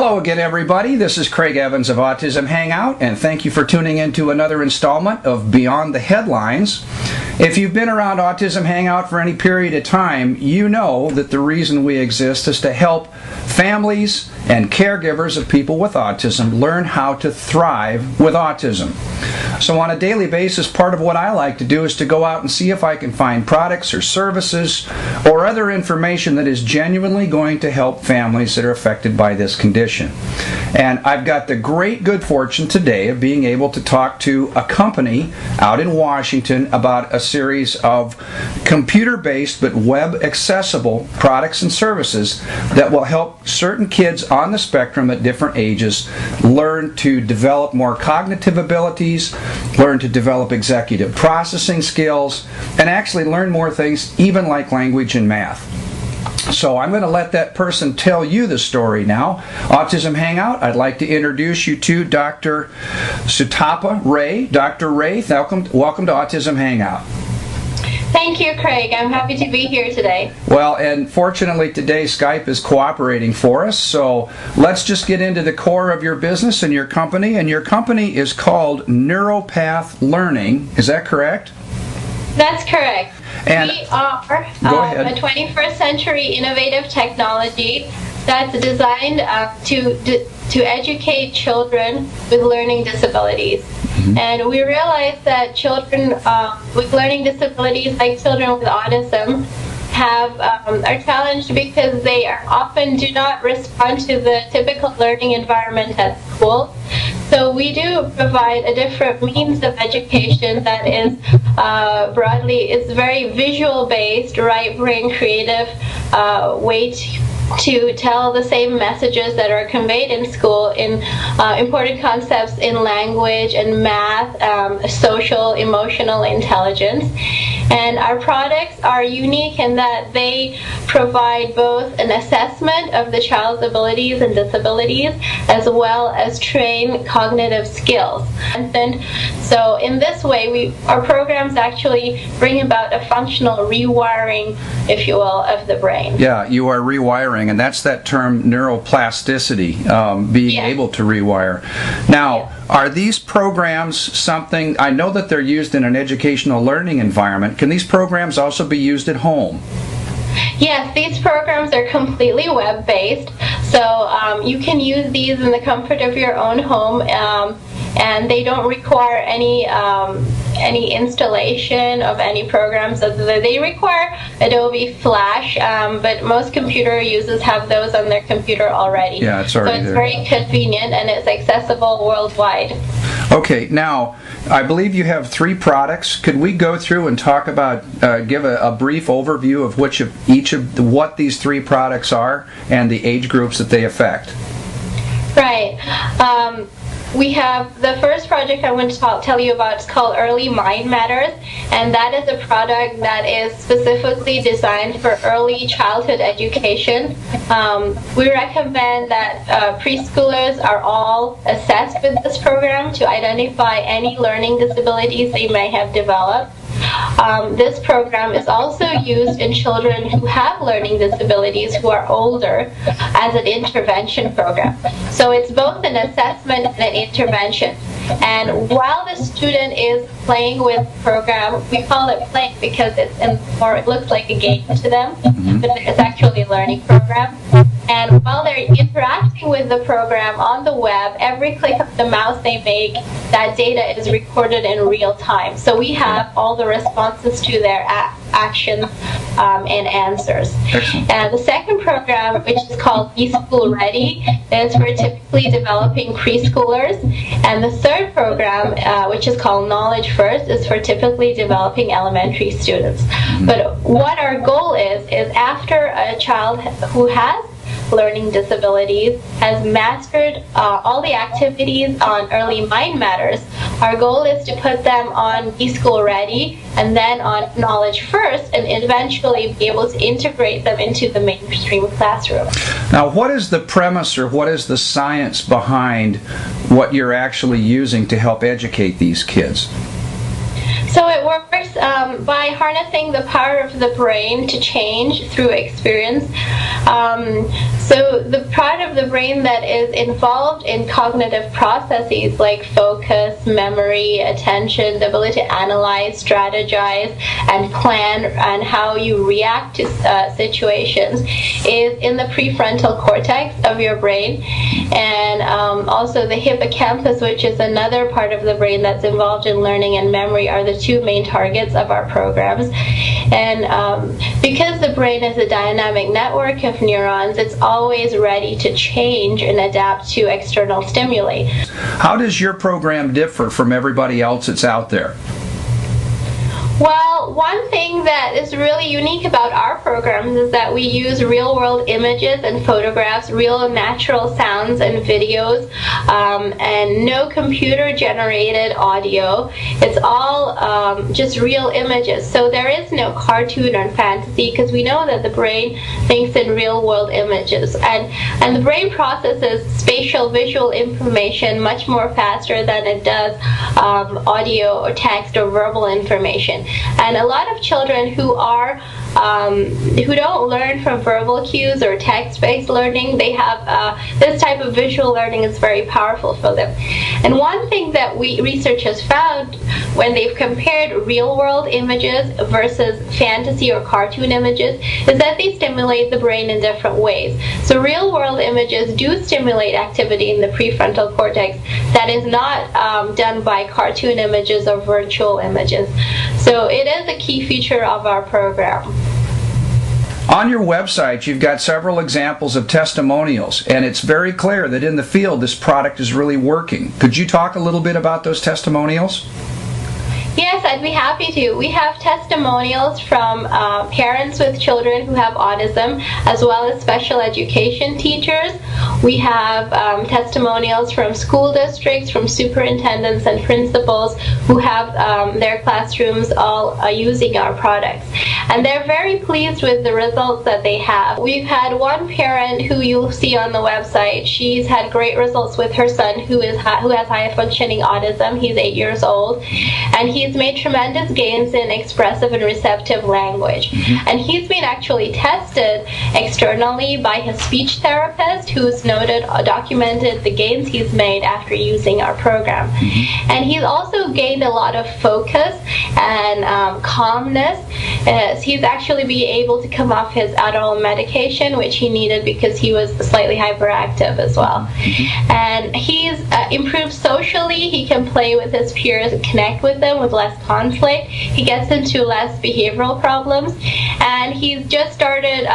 Hello again, everybody. This is Craig Evans of Autism Hangout, and thank you for tuning in to another installment of Beyond the Headlines. If you've been around Autism Hangout for any period of time, you know that the reason we exist is to help families and caregivers of people with autism learn how to thrive with autism. So on a daily basis, part of what I like to do is to go out and see if I can find products or services or other information that is genuinely going to help families that are affected by this condition. And I've got the great good fortune today of being able to talk to a company out in Washington about a series of computer-based but web-accessible products and services that will help certain kids on the spectrum at different ages learn to develop more cognitive abilities, learn to develop executive processing skills, and actually learn more things, even like language and math. So I'm going to let that person tell you the story now. Autism Hangout, I'd like to introduce you to Dr. Sutapa Ray. Dr. Ray, welcome to Autism Hangout. Thank you, Craig. I'm happy to be here today. Well, and fortunately today Skype is cooperating for us, so let's just get into the core of your business and your company. And your company is called Neuropath Learning. Is that correct? That's correct. And we are a 21st century innovative technology that's designed to educate children with learning disabilities. And we realize that children with learning disabilities, like children with autism, are challenged because they often do not respond to the typical learning environment at school. So we do provide a different means of education that is is very visual based, right brain creative way to tell the same messages that are conveyed in school in important concepts in language and math, social, emotional intelligence. And our products are unique in that they provide both an assessment of the child's abilities and disabilities as well as train cognitive skills. And so in this way, our programs actually bring about a functional rewiring, if you will, of the brain. yeah, you are rewiring, and that's that term neuroplasticity, being able to rewire. Now, are these programs something, I know that they're used in an educational learning environment. Can these programs also be used at home? Yes, these programs are completely web-based, so you can use these in the comfort of your own home, and they don't require any installation of any programs. They require Adobe Flash, but most computer users have those on their computer already. Yeah, it's already there. So it's very convenient and it's accessible worldwide. Okay, now I believe you have 3 products. Could we go through and talk about, give a brief overview of what these 3 products are and the age groups that they affect? Right. We have the first project I want to tell you about is called Early Mind Matters, and that is a product that is specifically designed for early childhood education. We recommend that preschoolers are all assessed with this program to identify any learning disabilities they may have developed. This program is also used in children who have learning disabilities who are older as an intervention program. So it's both an assessment and an intervention. And while the student is playing with the program, we call it playing because it looks like a game to them, but it's actually a learning program. And while they're interacting with the program on the web, every click of the mouse they make, that data is recorded in real time. So we have all the responses to their actions and answers. And the second program, which is called eSchool Ready, is for typically developing preschoolers. And the third program, which is called Knowledge First, is for typically developing elementary students. But what our goal is after a child who has learning disabilities has mastered all the activities on Early Mind Matters, our goal is to put them on eSchool Ready and then on Knowledge First, and eventually be able to integrate them into the mainstream classroom. Now, what is the premise or what is the science behind what you're actually using to help educate these kids? So it works by harnessing the power of the brain to change through experience. So the part of the brain that is involved in cognitive processes like focus, memory, attention, the ability to analyze, strategize, and plan, and how you react to situations is in the prefrontal cortex of your brain, and also the hippocampus, which is another part of the brain that's involved in learning and memory, are the two main targets of our programs. And because the brain is a dynamic network of neurons, it's always ready to change and adapt to external stimuli. How does your program differ from everybody else that's out there? Well, one thing that is really unique about our programs is that we use real-world images and photographs, real natural sounds and videos, and no computer-generated audio. It's all just real images. So there is no cartoon or fantasy, because we know that the brain thinks in real-world images. And the brain processes spatial visual information much more faster than it does audio or text or verbal information. And a lot of children who don't learn from verbal cues or text-based learning, they have this type of visual learning is very powerful for them. And one thing that research has found when they've compared real-world images versus fantasy or cartoon images is that they stimulate the brain in different ways. So real-world images do stimulate activity in the prefrontal cortex that is not done by cartoon images or virtual images. So it is a key feature of our program. On your website, you've got several examples of testimonials, and it's very clear that in the field this product is really working. Could you talk a little bit about those testimonials? Yes, I'd be happy to. We have testimonials from parents with children who have autism, as well as special education teachers. We have testimonials from school districts, from superintendents and principals who have their classrooms all using our products. And they're very pleased with the results that they have. We've had one parent who you'll see on the website. She's had great results with her son who has high-functioning autism. He's 8 years old, and he's made tremendous gains in expressive and receptive language. And he's been actually tested externally by his speech therapist, who's documented the gains he's made after using our program. And he's also gained a lot of focus and calmness. He's actually been able to come off his Adderall medication, which he needed because he was slightly hyperactive as well. And he's improved socially. He can play with his peers and connect with them with less conflict. He gets into less behavioral problems, and he's just started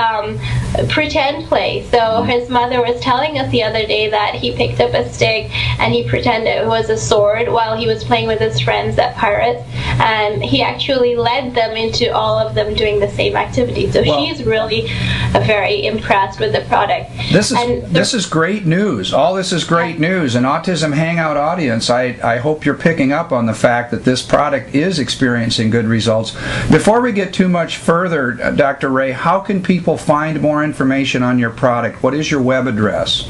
pretend play. So his mother was telling us the other day that he picked up a stick and he pretended it was a sword while he was playing with his friends at Pirates, and he actually led them into all of them doing the same activity. So she's really very impressed with the product. This is great news. All this is great news. An Autism Hangout audience, I hope you're picking up on the fact that this product is experiencing good results. Before we get too much further, Dr. Ray, how can people find more information on your product? What is your web address?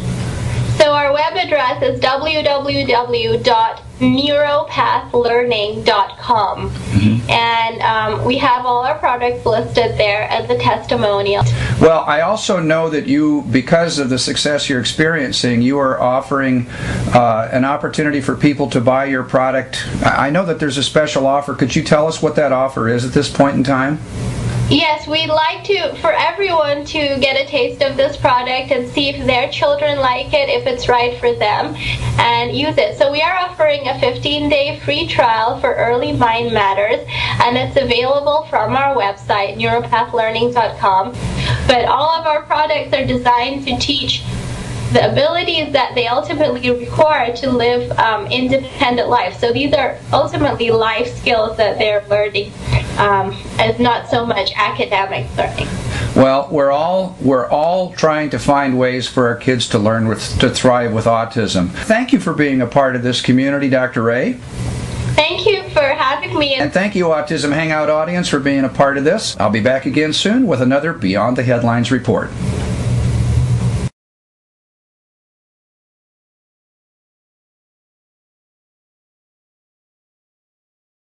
So our web address is www.neuropathlearning.com. And we have all our products listed there as a testimonial. Well, I also know that you, because of the success you're experiencing, you are offering an opportunity for people to buy your product. I know that there's a special offer. Could you tell us what that offer is at this point in time? Yes, we'd like for everyone to get a taste of this product and see if their children like it, if it's right for them, and use it. So we are offering a 15-day free trial for Early Mind Matters, and it's available from our website, neuropathlearning.com. But all of our products are designed to teach the abilities that they ultimately require to live independent lives. So these are ultimately life skills that they're learning, as not so much academic learning. Well, we're all trying to find ways for our kids to learn to thrive with autism. Thank you for being a part of this community, Dr. Ray. Thank you for having me. And thank you, Autism Hangout audience, for being a part of this. I'll be back again soon with another Beyond the Headlines report.